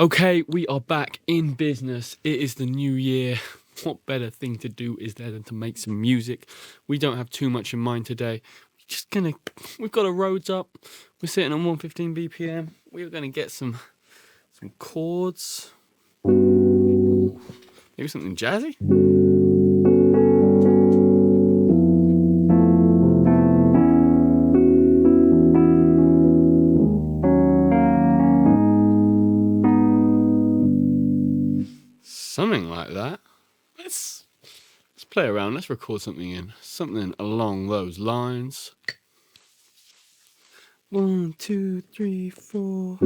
Okay, we are back in business. It is the new year. What better thing to do is there than to make some music? We don't have too much in mind today. We've got our Rhodes up. We're sitting on 115 BPM. We're gonna get some chords. Maybe something jazzy? Something like that. Let's play around. Let's record something along those lines. 1, 2, 3, 4.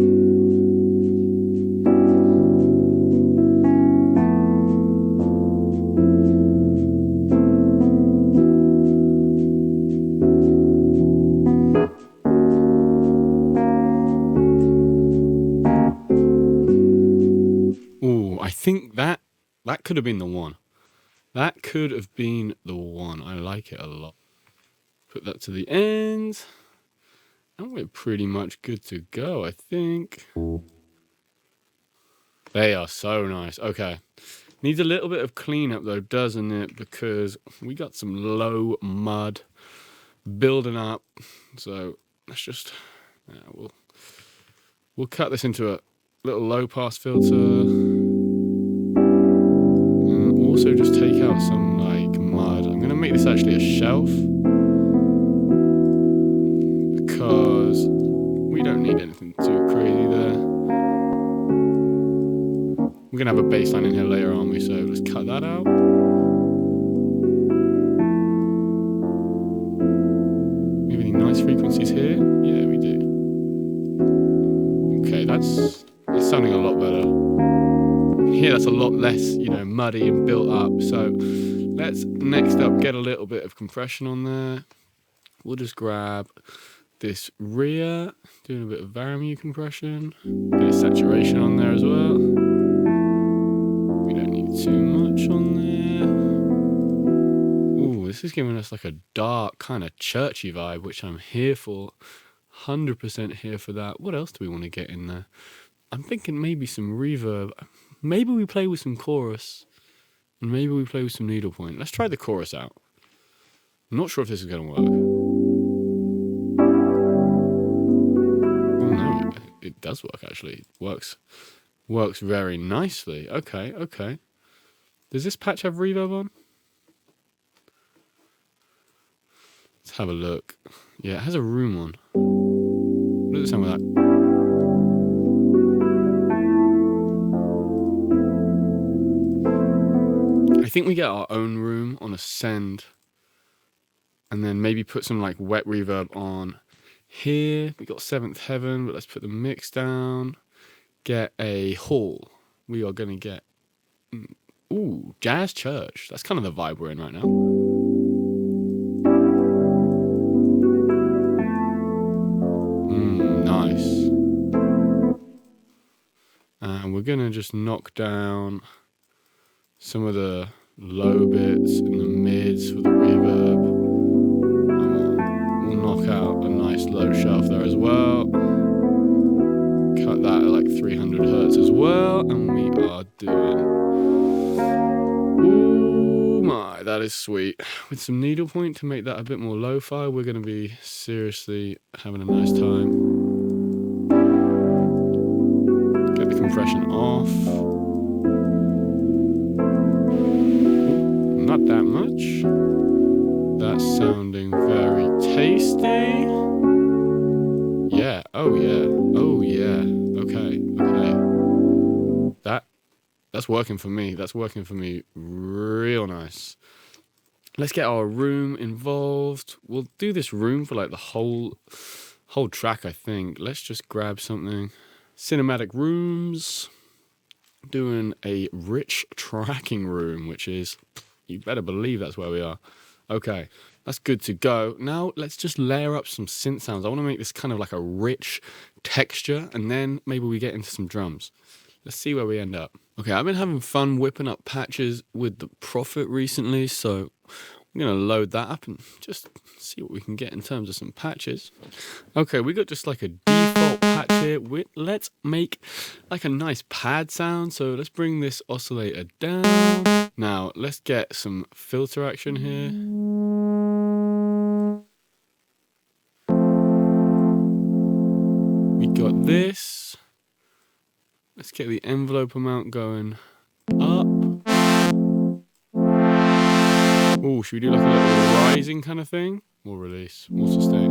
Ooh, I think that could have been the one. That could have been the one. I like it a lot. Put that to the end. And we're pretty much good to go, I think. They are so nice. Okay. Needs a little bit of cleanup though, doesn't it? Because we got some low mud building up. So let's just, we'll cut this into a little low pass filter. Also just take out some like mud. I'm gonna make this actually a shelf because we don't need anything too crazy there. We're gonna have a bass line in here later, aren't we? So let's cut that out. We have any nice frequencies here? Yeah, we do. Okay, that's sounding a lot better. Here that's a lot less, muddy and built up. So let's next up get a little bit of compression on there. We'll just grab this rear, doing a bit of varimu compression, bit of saturation on there as well. We don't need too much on there. Ooh, this is giving us like a dark kind of churchy vibe, which I'm here for. 100% here for that. What else do we want to get in there? I'm thinking maybe some reverb. Maybe we play with some chorus, and maybe we play with some needlepoint. Let's try the chorus out. I'm not sure if this is going to work. Oh no, it does work actually. It works very nicely. Okay. Does this patch have reverb on? Let's have a look. Yeah, it has a room on. What does it sound with that? I think we get our own room on a send and then maybe put some like wet reverb on here. We got Seventh Heaven, but let's put the mix down. Get a hall. We are going to get, jazz church. That's kind of the vibe we're in right now. Nice. And we're going to just knock down some of the low bits and the mids for the reverb. And we'll knock out a nice low shelf there as well. Cut that at like 300 hertz as well. And we are doing... Ooh my, that is sweet. With some needlepoint to make that a bit more lo-fi, we're going to be seriously having a nice time. Get the compression off. Not that much. That's sounding very tasty. Yeah, oh yeah. Okay. That's working for me. That's working for me real nice. Let's get our room involved. We'll do this room for like the whole track, I think. Let's just grab something. Cinematic rooms. Doing a rich tracking room, which is... You better believe that's where we are. Okay, that's good to go. Now let's just layer up some synth sounds. I want to make this kind of like a rich texture, and then maybe we get into some drums. Let's see where we end up. Okay, I've been having fun whipping up patches with the Prophet recently, so I'm going to load that up and just see what we can get in terms of some patches. Okay, we got just like a default patch here. Let's make like a nice pad sound. So let's bring this oscillator down. Now let's get some filter action here. We got this. Let's get the envelope amount going up. Oh, should we do like a little rising kind of thing? More release, more sustain.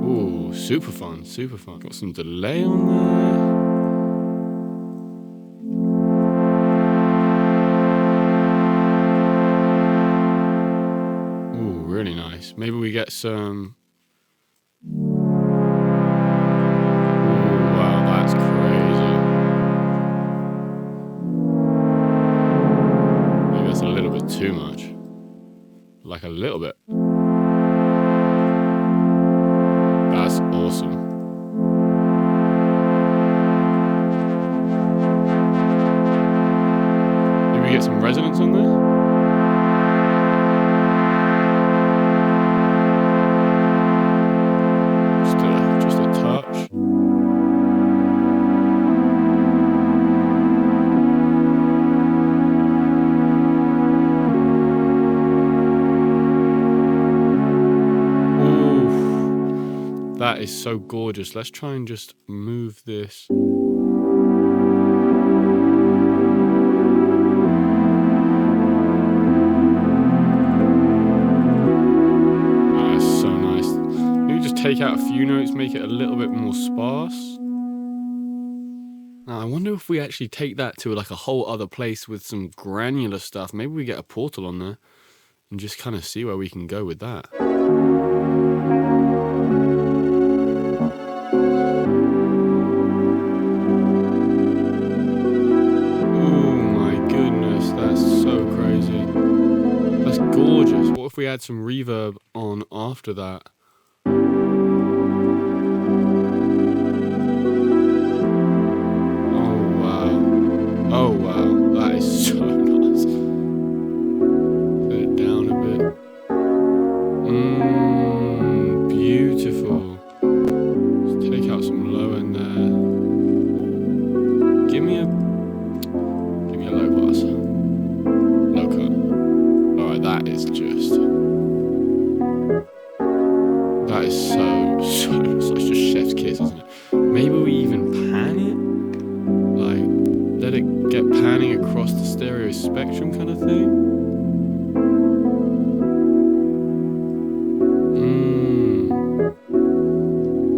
Oh, super fun, super fun. Got some delay on there. Oh, really nice. Maybe we get some... too much. Like a little bit. That's awesome. Maybe we get some resonance on there? Just a touch. That is so gorgeous. Let's try and just move this. That is so nice. Maybe just take out a few notes, make it a little bit more sparse. Now, I wonder if we actually take that to like a whole other place with some granular stuff. Maybe we get a portal on there and just kind of see where we can go with that. Gorgeous. What if we add some reverb on after that? Oh wow. Oh wow. That is so nice. Put it down a bit. Beautiful. Let's take out some low end there. Give me a low pass. Low cut. That is just... That is such a chef's kiss, isn't it? Maybe we even pan it? Like, let it get panning across the stereo spectrum kind of thing?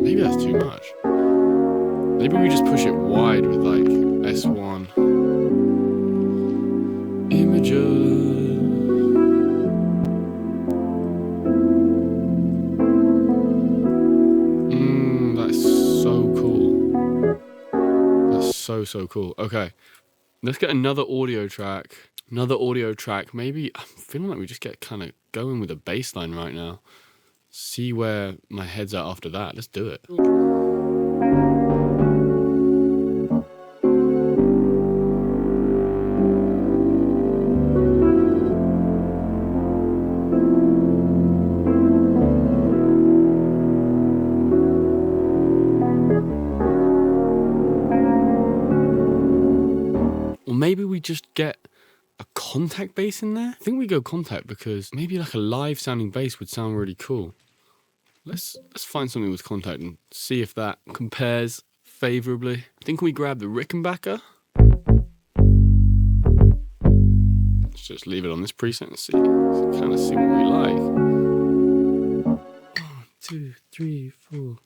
Maybe that's too much. Maybe we just push it wide with like S1. Imager. So cool. Okay, let's get another audio track. Maybe I'm feeling like we just get kind of going with a bass line right now. See where my head's at after that. Let's do it. Maybe we just get a contact bass in there. I think we go contact because maybe like a live sounding bass would sound really cool. Let's find something with contact and see if that compares favorably. I think we grab the Rickenbacker. Let's just leave it on this preset and see. Kind of see what we like. 1, 2, 3, 4.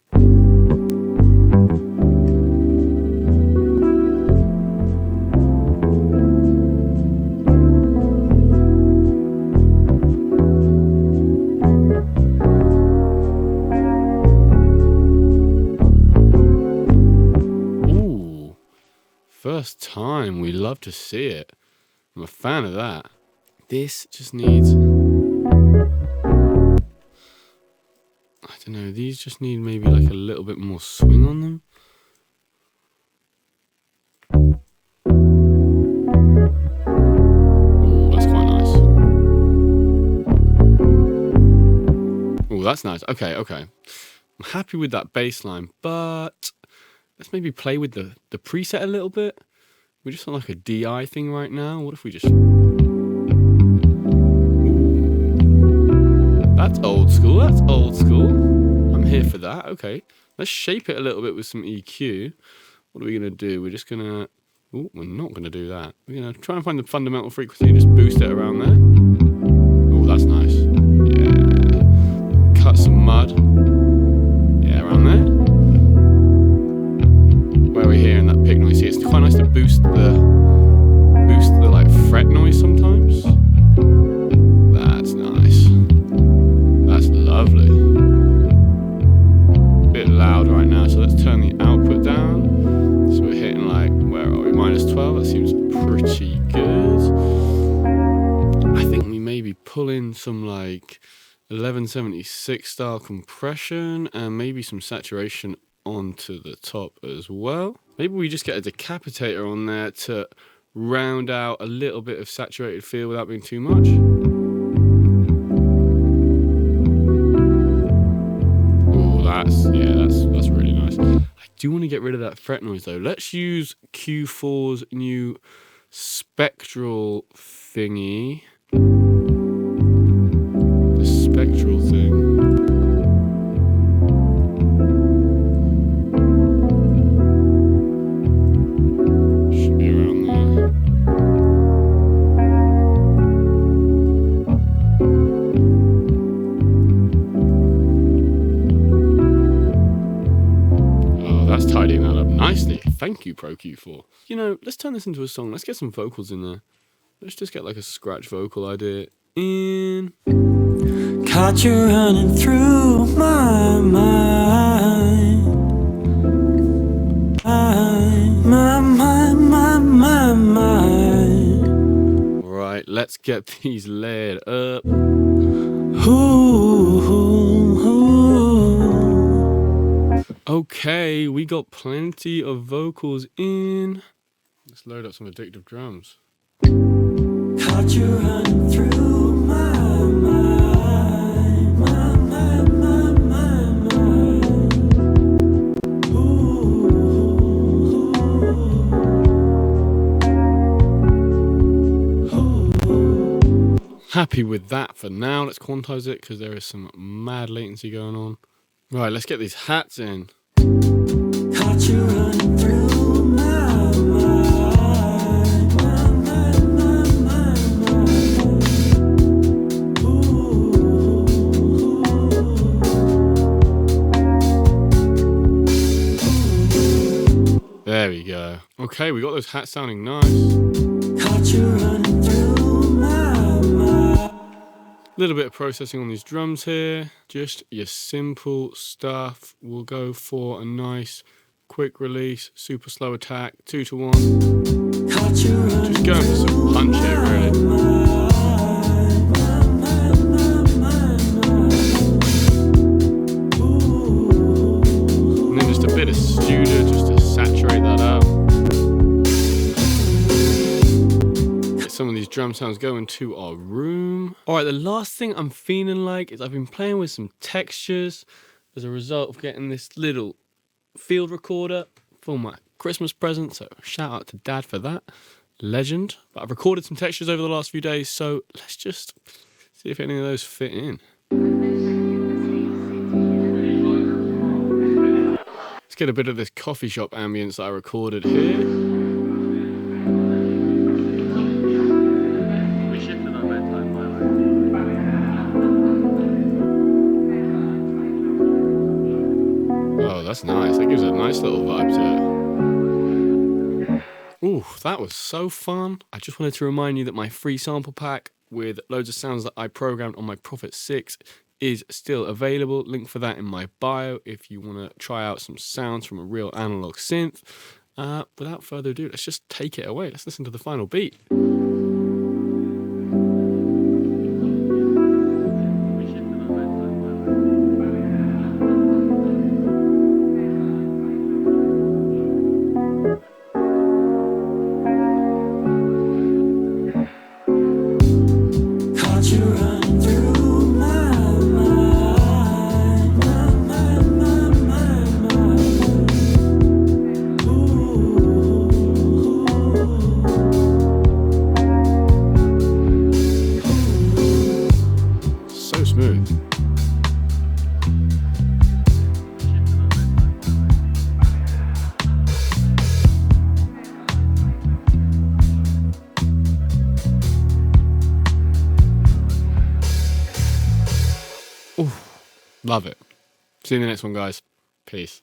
First time, we love to see it. I'm a fan of that. This just needs... I don't know, these just need maybe like a little bit more swing on them. Ooh, that's nice. Okay, okay. I'm happy with that bass line, but let's maybe play with the preset a little bit. We're just on like a DI thing right now. What if we just... Ooh. That's old school, that's old school. I'm here for that, okay. Let's shape it a little bit with some EQ. What are we gonna do? We're just gonna... Ooh, we're not gonna do that. We're gonna try and find the fundamental frequency and just boost it around there. Oh, that's nice. Yeah. Cut some mud. Yeah, around there. Where we're hearing that pick noise. See, it's quite nice to boost the like fret noise sometimes. That's nice. That's lovely. Bit loud right now, so let's turn the output down. So we're hitting like, where are we? -12. That seems pretty good. I think we maybe pull in some like 1176 style compression and maybe some saturation onto the top as well. Maybe we just get a decapitator on there to round out a little bit of saturated feel without being too much. Oh, that's really nice. I do want to get rid of that fret noise though. Let's use Q4's new spectral thingy. The spectral thing. Should be around there. Oh, that's tidying that up nicely. Thank you, Pro Q4. You know, let's turn this into a song. Let's get some vocals in there. Let's just get like a scratch vocal idea in. Caught you running through my mind. My mind. Right, let's get these layered up. Okay, we got plenty of vocals in. Let's load up some addictive drums. Caught you running through my mind. Happy with that for now. Let's quantize it because there is some mad latency going on. Right, let's get these hats in. Caught you running through my mind. There we go. Okay, we got those hats sounding nice. Caught you running through my mind. Little bit of processing on these drums here. Just your simple stuff. We'll go for a nice quick release, super slow attack, 2 to 1. Caught you running. Just going for some punch here, really. And then just a bit of studio just to saturate that up. Get some of these drum sounds going to our room. Alright, the last thing I'm feeling like is I've been playing with some textures as a result of getting this little field recorder for my Christmas present, so shout out to Dad for that. Legend. But I've recorded some textures over the last few days, so let's just see if any of those fit in. Let's get a bit of this coffee shop ambience that I recorded here. Oh, that's nice. That gives it a nice little vibe to it. Ooh, that was so fun. I just wanted to remind you that my free sample pack with loads of sounds that I programmed on my Prophet 6 is still available. Link for that in my bio if you want to try out some sounds from a real analog synth. Without further ado, let's just take it away. Let's listen to the final beat. Caught you running through my mind. Love it. See you in the next one, guys. Peace.